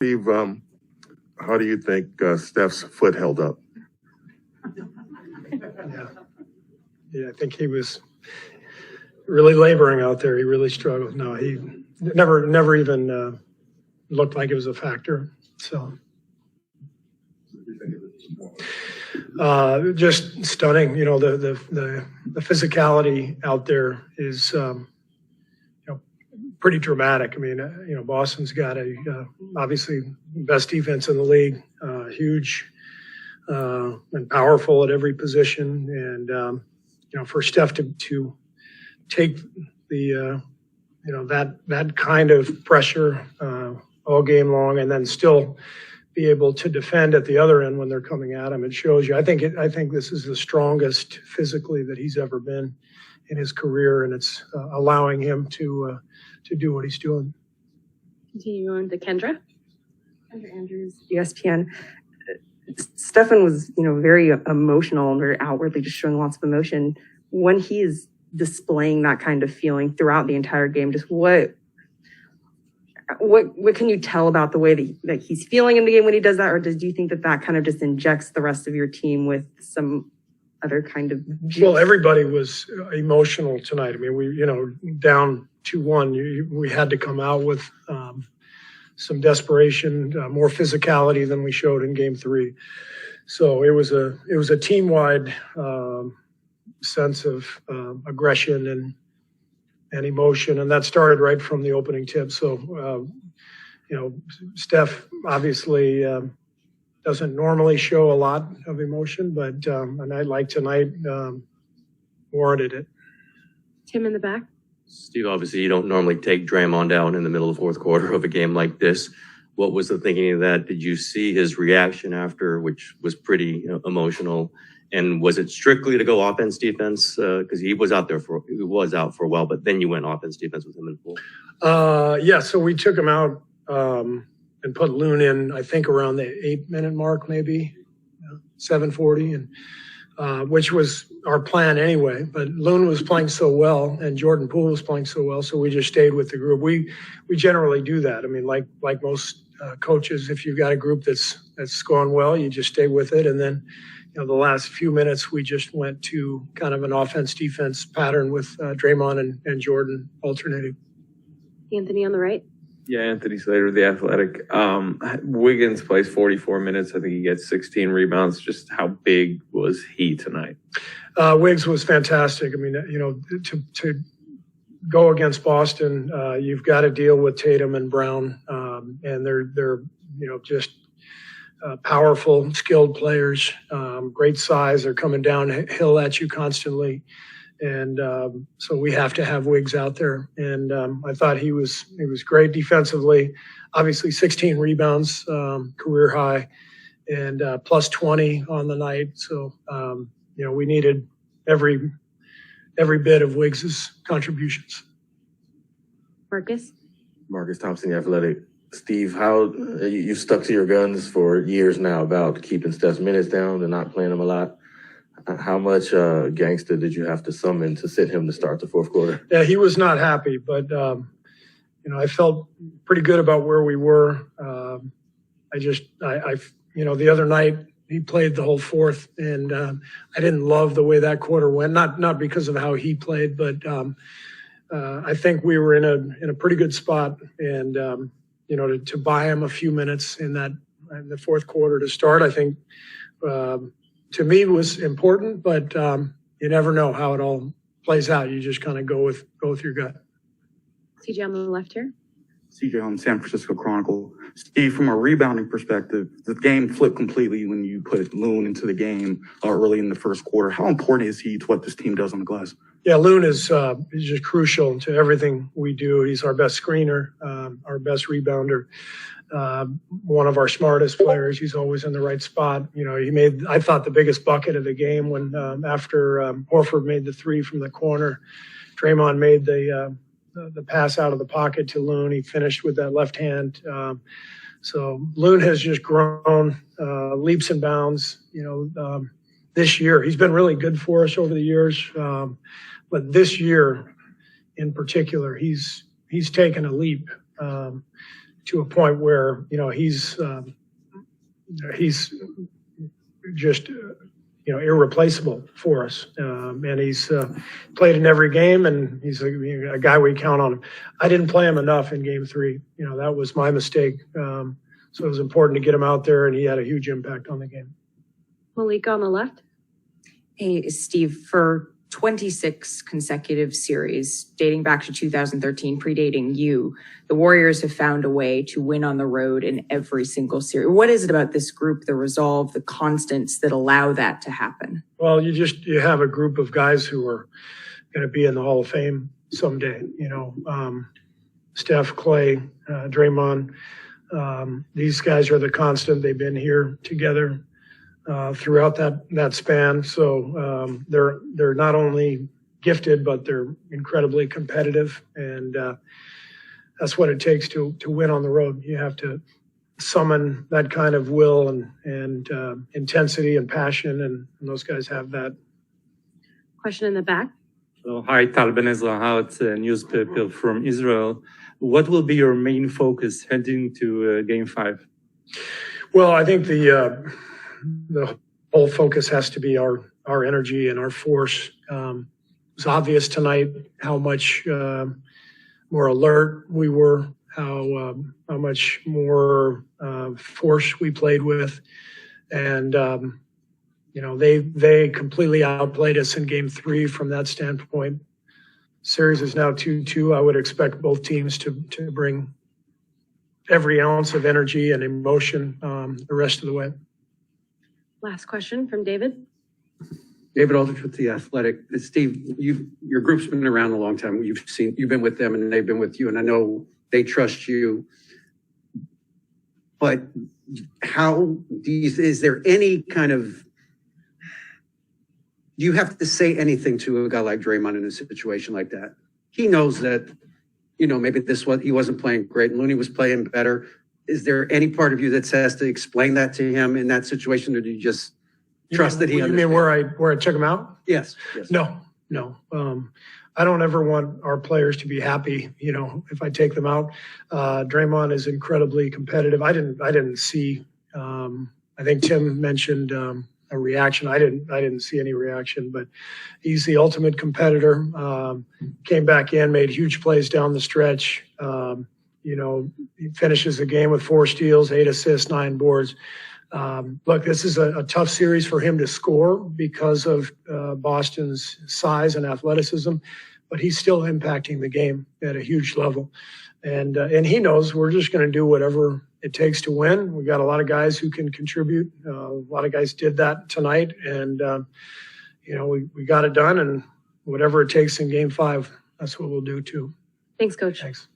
Steve, how do you think Steph's foot held up? Yeah, I think he was really laboring out there. He really struggled. No, he never even looked like it was a factor. So just stunning. You know, the physicality out there is pretty dramatic. I mean, Boston's got obviously best defense in the league, huge and powerful at every position, and for Steph to take the that kind of pressure all game long, and then still be able to defend at the other end when they're coming at him, it shows you. I think this is the strongest physically that he's ever been in his career, and it's allowing him to do what he's doing. Continue on to Kendra Andrews, ESPN. Stephen was, very emotional and very outwardly just showing lots of emotion. When he is displaying that kind of feeling throughout the entire game, just what can you tell about the way that he's feeling in the game when he does that, or do you think that kind of just injects the rest of your team with some other kind of juice? Well, everybody was emotional tonight. I mean, we, down 2-1, we had to come out with some desperation, more physicality than we showed in Game 3. So it was a team-wide sense of aggression and emotion, and that started right from the opening tip. So, Steph obviously doesn't normally show a lot of emotion, but a night like tonight warranted it. Tim in the back. Steve, obviously you don't normally take Draymond down in the middle of the fourth quarter of a game like this. What was the thinking of that? Did you see his reaction after, which was pretty emotional? And was it strictly to go offense defense? Because he was out for a while, but then you went offense defense with him in full. Yeah, so we took him out and put Loon in, I think around the 8-minute mark, maybe 7:40, and which was our plan anyway. But Loon was playing so well, and Jordan Poole was playing so well, so we just stayed with the group. We generally do that. I mean, like most coaches, if you've got a group that's going well, you just stay with it, and then the last few minutes we just went to kind of an offense-defense pattern with Draymond and Jordan alternating. Anthony on the right. Yeah, Anthony Slater, The Athletic. Wiggins plays 44 minutes. I think he gets 16 rebounds. Just how big was he tonight? Wiggs was fantastic. I mean, to go against Boston, you've got to deal with Tatum and Brown, and they're just powerful, skilled players, great size. They're coming downhill at you constantly. And so we have to have Wiggs out there. And I thought he was great defensively. Obviously 16 rebounds, career high, and plus 20 on the night. So, we needed every bit of Wiggs's contributions. Marcus Thompson, The Athletic. Steve, how you stuck to your guns for years now about keeping Steph's minutes down and not playing him a lot. How much gangster did you have to summon to sit him to start the fourth quarter? Yeah, he was not happy, but I felt pretty good about where we were. The other night he played the whole fourth, and I didn't love the way that quarter went. Not because of how he played, but I think we were in a pretty good spot, and to buy him a few minutes in the fourth quarter to start, I think. To me was important, but you never know how it all plays out. You just kind of go with your gut. CJ on the left here. CJ on San Francisco Chronicle. Steve, from a rebounding perspective, the game flipped completely when you put Loon into the game early in the first quarter. How important is he to what this team does on the glass? Yeah, Loon is just crucial to everything we do. He's our best screener, our best rebounder. One of our smartest players. He's always in the right spot. He made, I thought, the biggest bucket of the game when after Horford made the three from the corner. Draymond made the pass out of the pocket to Loon. He finished with that left hand. So Loon has just grown leaps and bounds. This year he's been really good for us over the years, but this year in particular, he's taken a leap. to a point where, he's just, irreplaceable for us. And he's played in every game, and he's a guy we count on. I didn't play him enough in game 3. That was my mistake. So it was important to get him out there, and he had a huge impact on the game. Malika on the left. Hey, Steve, for 26 consecutive series dating back to 2013, predating you, the Warriors have found a way to win on the road in every single series. What is it about this group, the resolve, the constants that allow that to happen? Well, you have a group of guys who are going to be in the Hall of Fame someday. Steph, Klay, Draymond. These guys are the constant. They've been here together throughout that span. So they're not only gifted, but they're incredibly competitive, and that's what it takes to win on the road. You have to summon that kind of will and intensity and passion, and those guys have that. Question in the back. So, hi, Tal Ben-Ezrahat, a newspaper from Israel. What will be your main focus heading to Game 5? Well, I think the whole focus has to be our energy and our force. It was obvious tonight how much more alert we were, how much more force we played with, and they completely outplayed us in Game 3 from that standpoint. Series is now 2-2. I would expect both teams to bring every ounce of energy and emotion the rest of the way. Last question from David. David Aldrich with The Athletic. Steve, your group's been around a long time. You've been with them and they've been with you, and I know they trust you. But is there any kind of, do you have to say anything to a guy like Draymond in a situation like that? He knows that, maybe he wasn't playing great and Looney was playing better. Is there any part of you that has to explain that to him in that situation, or do you just trust that he understands? You mean where I took him out? Yes. No. I don't ever want our players to be happy, if I take them out. Draymond is incredibly competitive. I didn't see, I think Tim mentioned a reaction. I didn't see any reaction, but he's the ultimate competitor. Came back in, made huge plays down the stretch. He finishes the game with 4 steals, 8 assists, 9 boards. Look, this is a tough series for him to score because of Boston's size and athleticism, but he's still impacting the game at a huge level. And he knows we're just going to do whatever it takes to win. We got a lot of guys who can contribute. A lot of guys did that tonight, and we got it done. And whatever it takes in Game 5, that's what we'll do too. Thanks, Coach. Thanks.